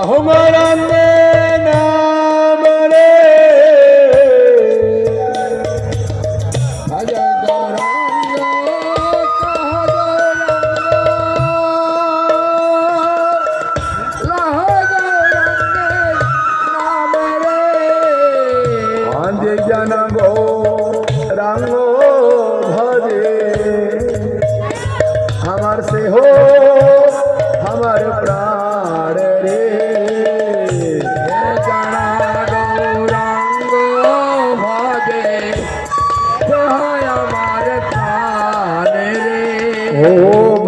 লাহমারান্নে নাম রে জানাবো রাঙ্গ ভজে আমার সে হো আমার প্রাণ